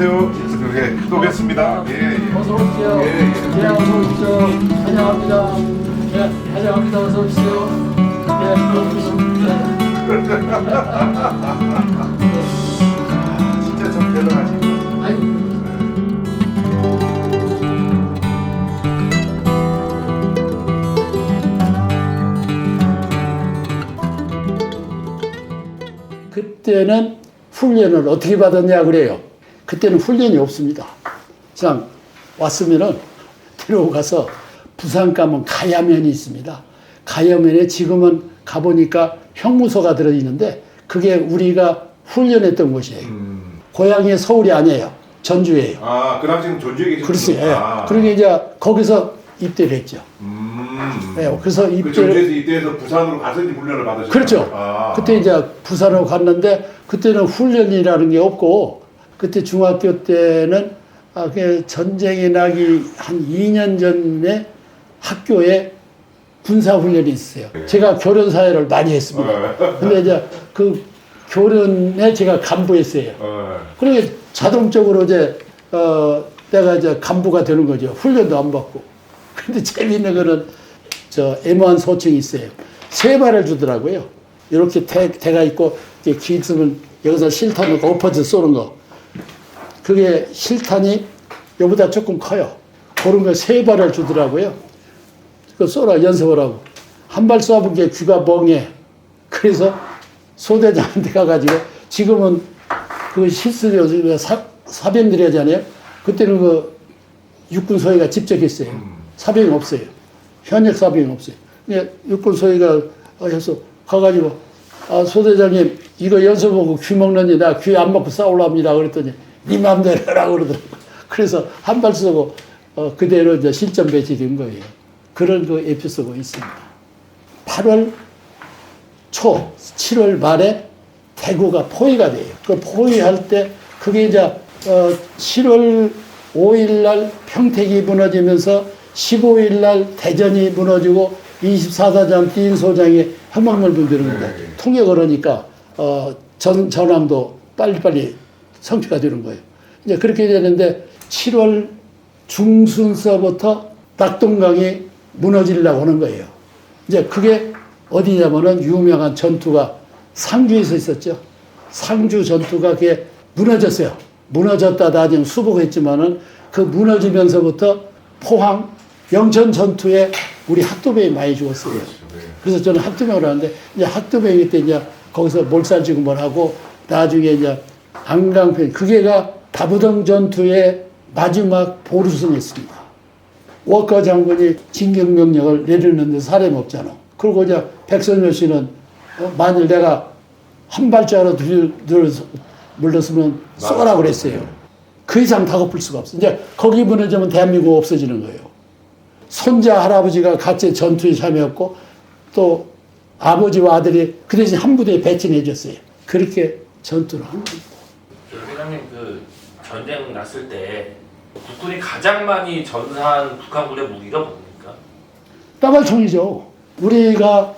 안녕하세요. 예, 또 뵙습니다. 예, 예. 어서 오십시오. 예, 예. 예, 어서 오십시오. 환영합니다. 예, 환영합니다. 어서 오십시오. 예, 반갑습니다. 진짜 참 대단하시고. 아이고. 그때는 훈련을 어떻게 받았냐 그래요. 그때는 훈련이 없습니다. 그냥 왔으면은 들어가서 부산 가면 가야면이 있습니다. 가야면에 지금은 가보니까 형무소가 들어있는데 그게 우리가 훈련했던 곳이에요. 고향이 서울이 아니에요. 전주예요. 아, 그 당시는 전주에 계셨군요. 그렇지. 예. 아. 그러게 이제 거기서 입대를 했죠. 예, 그래서 그 입대를 전주에서 이때에서 부산으로 가서 이제 훈련을 받으셨어요. 그렇죠. 아. 그때 이제 부산으로 갔는데 그때는 훈련이라는 게 없고 그때 중학교 때는 그 전쟁이 나기 한 2년 전에 학교에 군사훈련이 있었어요. 제가 교련 사회를 많이 했습니다. 근데 이제 그 교련에 제가 간부했어요. 그러니까 자동적으로 이제 내가 이제 간부가 되는 거죠. 훈련도 안 받고. 근데 재미있는 거는 저 애매한 소총이 있어요. 세 발을 주더라고요. 이렇게 대가 있고 이렇게 기 있으면 여기서 실탄 넣고 엎어져 쏘는 거. 그게 실탄이 여보다 조금 커요. 그런 거 세 발을 주더라고요. 그 쏘라 연습을 하고 한 발 쏘아본 게 귀가 멍해. 그래서 소대장한테 가가지고 지금은 그 실습이 사병들이 하잖아요. 그때는 그 육군 소위가 직접 했어요. 사병이 없어요. 현역 사병이 없어요. 근데 육군 소위가 해서 가가지고 소대장님 이거 연습하고 귀 먹는지 나 귀 안 먹고 싸우랍니다. 그랬더니 네 맘대로 하라고 그러더라고요. 그래서 한 발 쏘고 그대로 이제 실전 배치된 거예요. 그런 그 에피소드가 있습니다. 8월 초, 7월 말에 대구가 포위가 돼요. 그 포위할 때 그게 이제 7월 5일 날 평택이 무너지면서 15일 날 대전이 무너지고 24사장 띠인 소장이 행방불명 되는 겁니다. 통역을 하니까 전함도 빨리빨리 성취가 되는 거예요. 이제 그렇게 되는데 7월 중순서부터 낙동강이 무너지려고 하는 거예요. 이제 그게 어디냐면은 유명한 전투가 상주에서 있었죠. 상주 전투가 그게 무너졌어요. 무너졌다 나중에 수복했지만은 그 무너지면서부터 포항, 영천 전투에 우리 학도병이 많이 죽었어요. 그래서 저는 학도병을 하는데 이제 학도병이 때 이제 거기서 몰살지고 뭘 하고 나중에 이제 안강편 그게가 다부동 전투의 마지막 보루선이었습니다. 워커 장군이 진격명령을 내리는데 사람이 없잖아. 그리고 이제 백선열 씨는 만일 내가 한 발자로 물렀으면 쏘라 그랬어요. 그 이상 다급할 수가 없어. 이제 거기 무너지면 대한민국 없어지는 거예요. 손자 할아버지가 같이 전투에 참여했고 또 아버지와 아들이 그 대신 한 부대에 배치해 줬어요. 그렇게 전투를 한 겁니다. 회장님 그 전쟁 났을 때 국군이 가장 많이 전사한 북한군의 무기가 뭡니까? 따발총이죠. 우리가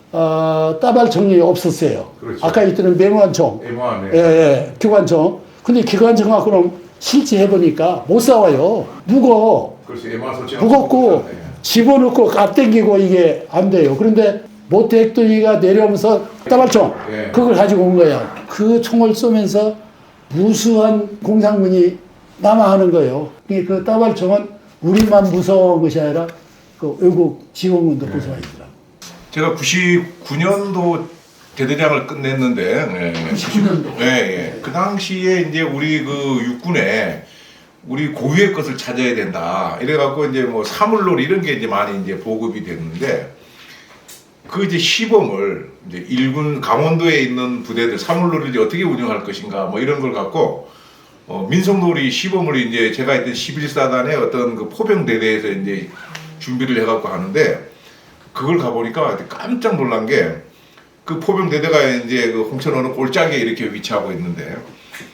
따발총이 없었어요. 그렇죠. 아까 있던 맹환총, 애매하네. 예, 기관총. 근데 기관총하고는 실제 해보니까 못 싸워요. 무거워. 그렇지. 애매한 소치가 무겁고 집어넣고 앞당기고 이게 안 돼요. 그런데 모태 핵동이가 내려오면서 따발총 예. 그걸 가지고 온 거예요. 그 총을 쏘면서 무수한 공상문이 남아하는 거예요. 그 따발총은 우리만 무서운 것이 아니라 그 외국 지원군도 무서워하더라고요. 제가 99년도 대대장을 끝냈는데, 99년도. 예, 예. 그 당시에 이제 우리 그 육군에 우리 고유의 것을 찾아야 된다. 이래갖고 이제 뭐 사물놀이 이런 게 이제 많이 이제 보급이 됐는데, 그 이제 시범을 이제 일군 강원도에 있는 부대들 사물놀이를 이제 어떻게 운영할 것인가 뭐 이런 걸 갖고 민속놀이 시범을 이제 제가 있던 11사단의 어떤 그 포병대대에서 이제 준비를 해갖고 하는데 그걸 가보니까 깜짝 놀란 게 그 포병대대가 이제 그 홍천 어느 골짜기에 이렇게 위치하고 있는데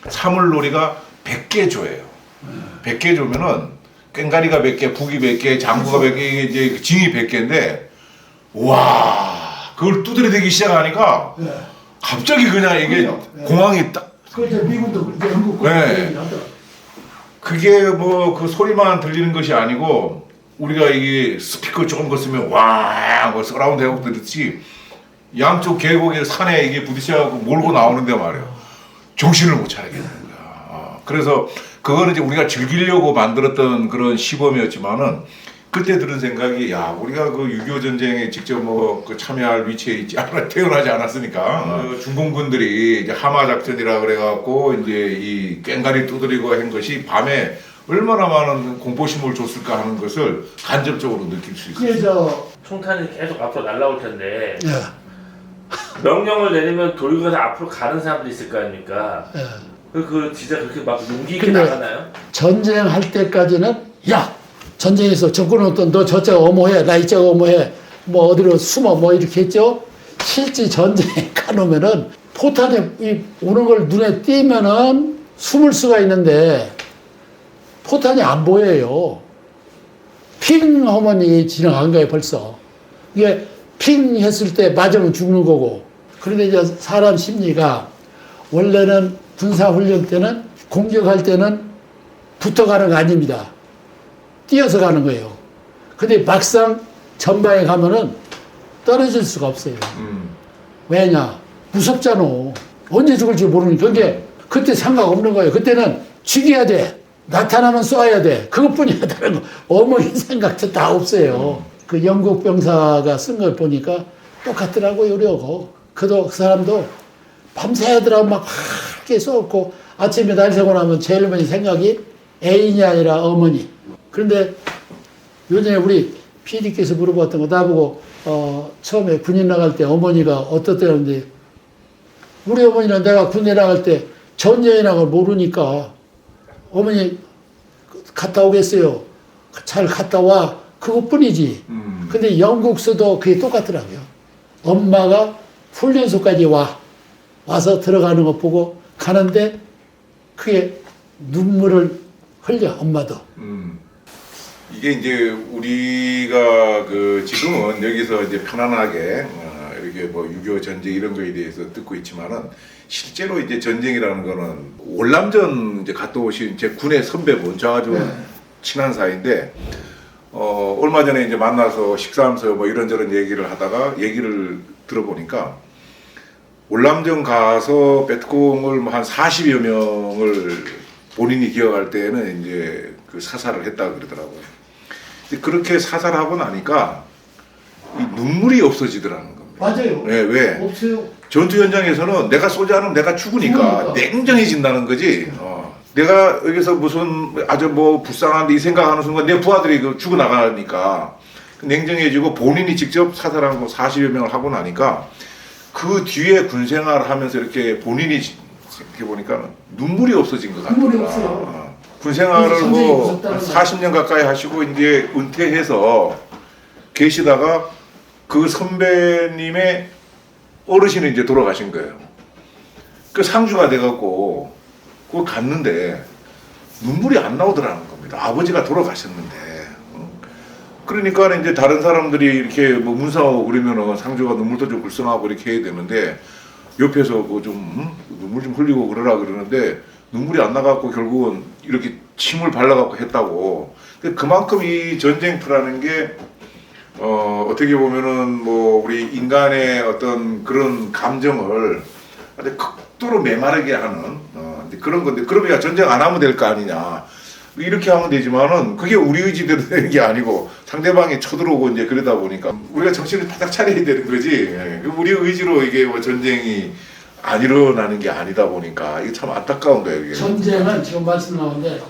사물놀이가 100개 조예요. 100개 조면은 꽹가리가 100개, 북이 100개, 장구가 100개, 이제 징이 100개인데 와 그걸 두드려대기 시작하니까 갑자기 그냥 이게 공항이 딱 그렇죠. 미군도 그렇게 영국도 네. 하더라고요. 그게 뭐 그 소리만 들리는 것이 아니고 우리가 이게 스피커 조금 거 쓰면 와뭐 서라운드 해고 들듯이 양쪽 계곡의 산에 이게 부딪혀갖고 몰고 나오는데 말이야. 정신을 못 차리게 되는 거야. 그래서 그거는 이제 우리가 즐기려고 만들었던 그런 시범이었지만은 그때 들은 생각이 야 우리가 그 6.25 전쟁에 직접 그 참여할 위치에 있지 않아 태어나지 않았으니까 그 중공군들이 이제 하마 작전이라 그래갖고 이제 이 꽹가리 두드리고 한 것이 밤에 얼마나 많은 공포심을 줬을까 하는 것을 간접적으로 느낄 수 있어요. 그래서 총탄이 계속 앞으로 날아올 텐데 예, 명령을 내리면 돌고 가서 앞으로 가는 사람도 있을 거 아닙니까? 예. 그 진짜 그렇게 막 용기 있게 근데 나가나요? 전쟁할 때까지는 야 전쟁에서 적군은 어떤 너 저쪽 어머해 나 이쪽 어머해 뭐 어디로 숨어 뭐 이렇게 했죠. 실제 전쟁에 가놓으면은 포탄이 오는 걸 눈에 띄면은 숨을 수가 있는데 포탄이 안 보여요. 핑 하면 이 지나간 거예요 벌써. 이게 핑 했을 때 맞으면 죽는 거고. 그런데 이제 사람 심리가 원래는 군사훈련 때는 공격할 때는 붙어가는 거 아닙니다. 뛰어서 가는 거예요. 근데 막상 전방에 가면은 떨어질 수가 없어요. 왜냐? 무섭잖아. 언제 죽을지 모르니까. 그게 그때 상관없는 거예요. 그때는 죽여야 돼. 나타나면 쏴야 돼. 그것뿐이야. 다른 거. 어머니 생각도 다 없어요. 그 영국 병사가 쓴 걸 보니까 똑같더라고요. 요려고. 그 사람도 밤새더라고 막 그렇게 쏘고 아침에 날 새고 나면 제일 먼저 생각이 애인이 아니라 어머니. 그런데 요즘에 우리 PD께서 물어봤던 거 나보고 처음에 군인 나갈 때 어머니가 어떻다는데 우리 어머니는 내가 군대 나갈 때 전쟁이라는 걸 모르니까 어머니 갔다 오겠어요. 잘 갔다 와. 그것뿐이지. 근데 영국서도 그게 똑같더라고요. 엄마가 훈련소까지 와서 들어가는 거 보고 가는데 그게 눈물을 흘려 엄마도. 이게 이제 우리가 그 지금은 여기서 이제 편안하게 이렇게 뭐 6.25 전쟁 이런 거에 대해서 듣고 있지만은 실제로 이제 전쟁이라는 거는 월남전 이제 갔다 오신 제 군의 선배분 저 아주 친한 사이인데 얼마 전에 이제 만나서 식사하면서 뭐 이런저런 얘기를 하다가 얘기를 들어보니까 월남전 가서 베트콩을 뭐 한 40여 명을 본인이 기억할 때는 이제 그 사살을 했다 그러더라고요. 근데 그렇게 사살하고 나니까 이 눈물이 없어지더라는 겁니다. 맞아요. 네, 왜? 없어요. 전투 현장에서는 내가 쏘지 않으면 내가 죽으니까 냉정해진다는 거지. 내가 여기서 무슨 아주 뭐 불쌍한데 이 생각하는 순간 내 부하들이 그 죽어나가니까 냉정해지고 본인이 직접 사살하는 거 40여 명을 하고 나니까 그 뒤에 군생활을 하면서 이렇게 본인이 이렇게 보니까 눈물이 없어진 것 같더라. 눈물이 없어요. 군생활을 뭐 무섭다는 40년 가까이 하시고 이제 은퇴해서 계시다가 그 선배님의 어르신이 이제 돌아가신 거예요. 그 상주가 돼갖고 그걸 갔는데 눈물이 안 나오더라는 겁니다. 아버지가 돌아가셨는데. 그러니까 이제 다른 사람들이 이렇게 뭐 문상하고 그러면은 상주가 눈물도 좀 글썽하고 이렇게 해야 되는데 옆에서 뭐 좀 눈물 좀 흘리고 그러라 그러는데 눈물이 안 나갖고 결국은 이렇게 침을 발라갖고 했다고. 그만큼 이 전쟁터라는 게 어떻게 보면은 뭐 우리 인간의 어떤 그런 감정을 아주 극도로 메마르게 하는 그런 건데 그러면 전쟁 안 하면 될 거 아니냐 이렇게 하면 되지만은 그게 우리 의지대로 되는 게 아니고 상대방이 쳐들어오고 이제 그러다 보니까 우리가 정신을 바짝 차려야 되는 거지. 우리 의지로 이게 뭐 전쟁이 안 일어나는 게 아니다 보니까 이게 참 안타까운 거예요. 이게. 전쟁은 지금 말씀 나오는데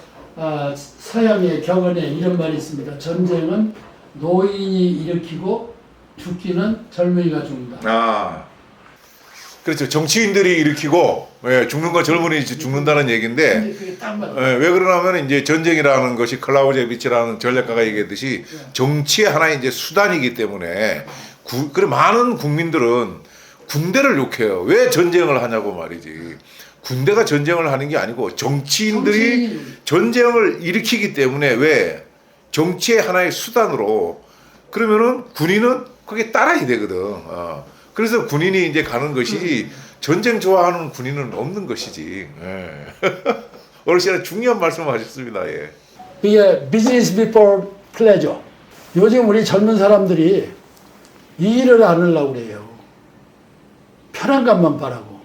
서양의 격언에 이런 말이 있습니다. 전쟁은 노인이 일으키고 죽기는 젊은이가 죽는다. 그렇죠. 정치인들이 일으키고 죽는 건 젊은이 죽는다는 얘기인데 그게 딱 맞아요. 왜 그러냐면 이제 전쟁이라는 것이 클라우제비치라는 전략가가 얘기했듯이 정치의 하나의 이제 수단이기 때문에 그래 많은 국민들은 군대를 욕해요. 왜 전쟁을 하냐고 말이지. 군대가 전쟁을 하는 게 아니고 정치인들이 전쟁을 일으키기 때문에 왜 정치의 하나의 수단으로 그러면은 군인은 그게 따라야 되거든. 그래서 군인이 이제 가는 것이지 전쟁 좋아하는 군인은 없는 것이지. 어르신은 중요한 말씀을 하셨습니다. 예. 이게 business before pleasure. 요즘 우리 젊은 사람들이 일을 안 하려고 그래요. 편한 것만 바라고,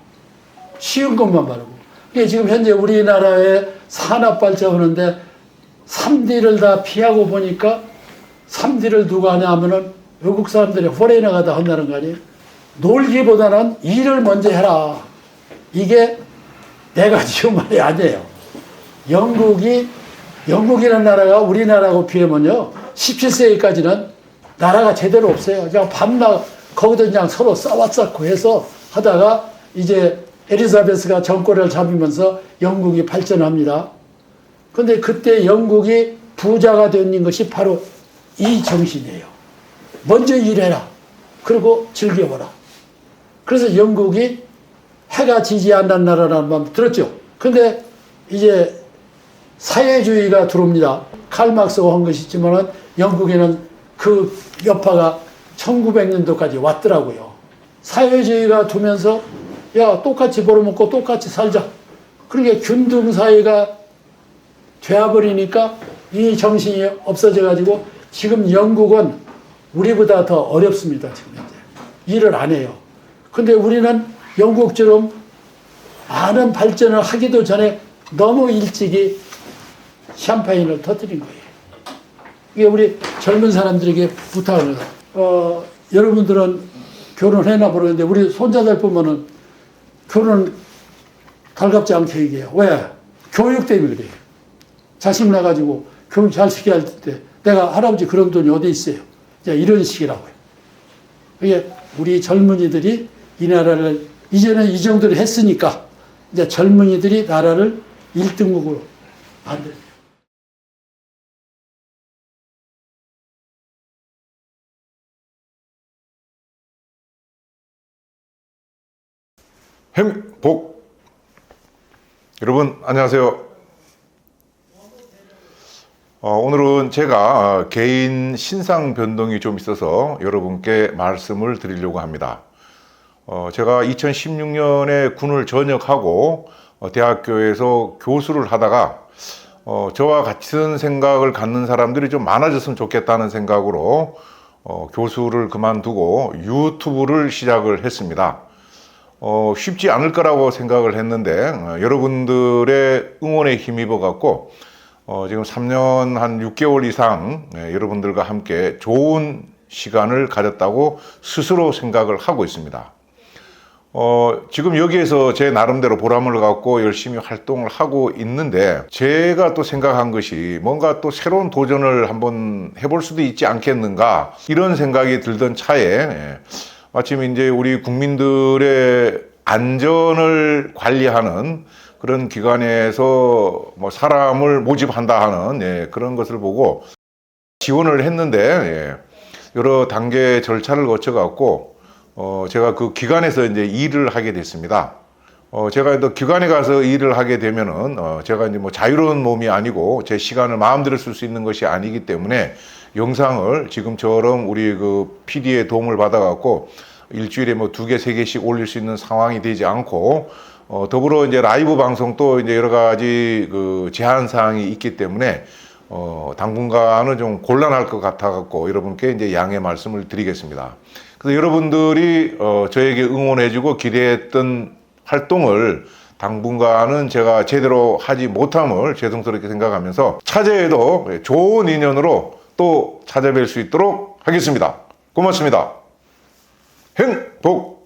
쉬운 것만 바라고. 이게 지금 현재 우리나라의 산업 발전하는데 3D를 다 피하고 보니까 3D를 누가 하냐 하면은 외국 사람들이 포레이너가 다 한다는 거 아니에요? 놀기보다는 일을 먼저 해라. 이게 내가 지금 말이 아니에요. 영국이라는 나라가 우리나라하고 비하면요, 17세기까지는 나라가 제대로 없어요. 그냥 밤낮 거기서 그냥 서로 싸웠었고 해서 하다가 이제 엘리자베스가 정권을 잡으면서 영국이 발전합니다. 근데 그때 영국이 부자가 된 것이 바로 이 정신이에요. 먼저 일해라. 그리고 즐겨보라. 그래서 영국이 해가 지지 않는 나라라는 말 들었죠. 근데 이제 사회주의가 들어옵니다. 칼막스가 한 것이지만은 영국에는 그 여파가 1900년도까지 왔더라고요. 사회주의가 두면서 야, 똑같이 벌어먹고 똑같이 살자. 그러니까 균등사회가 되어버리니까 이 정신이 없어져가지고 지금 영국은 우리보다 더 어렵습니다. 지금 현재. 일을 안 해요. 근데 우리는 영국처럼 많은 발전을 하기도 전에 너무 일찍이 샴페인을 터뜨린 거예요. 이게 우리 젊은 사람들에게 부탁을 해요. 여러분들은 결혼해나 모르겠는데 우리 손자들 보면은 결혼 달갑지 않게 얘기해요. 왜? 교육 때문에 그래요. 자식 나가지고 교육 잘 시켜야 할 때 내가 할아버지 그런 돈이 어디 있어요? 이런 식이라고요. 이게 우리 젊은이들이 이 나라를 이제는 이 정도로 했으니까 이제 젊은이들이 나라를 1등국으로 만들어요. 행복. 여러분 안녕하세요. 오늘은 제가 개인 신상 변동이 좀 있어서 여러분께 말씀을 드리려고 합니다. 제가 2016년에 군을 전역하고 대학교에서 교수를 하다가 저와 같은 생각을 갖는 사람들이 좀 많아졌으면 좋겠다는 생각으로 교수를 그만두고 유튜브를 시작을 했습니다. 쉽지 않을 거라고 생각을 했는데 여러분들의 응원에 힘입어 갖고 지금 3년 한 6개월 이상 여러분들과 함께 좋은 시간을 가졌다고 스스로 생각을 하고 있습니다. 지금 여기에서 제 나름대로 보람을 갖고 열심히 활동을 하고 있는데 제가 또 생각한 것이 뭔가 또 새로운 도전을 한번 해볼 수도 있지 않겠는가 이런 생각이 들던 차에 마침 이제 우리 국민들의 안전을 관리하는 그런 기관에서 뭐 사람을 모집한다 하는 그런 것을 보고 지원을 했는데 여러 단계 절차를 거쳐 갖고 제가 그 기관에서 이제 일을 하게 됐습니다. 제가 또 기관에 가서 일을 하게 되면은 제가 이제 뭐 자유로운 몸이 아니고 제 시간을 마음대로 쓸 수 있는 것이 아니기 때문에 영상을 지금처럼 우리 그 PD의 도움을 받아 갖고 일주일에 뭐 2개, 3개씩 올릴 수 있는 상황이 되지 않고 더불어 이제 라이브 방송도 이제 여러 가지 그 제한 사항이 있기 때문에 당분간은 좀 곤란할 것 같아 갖고 여러분께 이제 양해 말씀을 드리겠습니다. 그래서 여러분들이 저에게 응원해주고 기대했던 활동을 당분간은 제가 제대로 하지 못함을 죄송스럽게 생각하면서 차제에도 좋은 인연으로 또 찾아뵐 수 있도록 하겠습니다. 고맙습니다. 행복!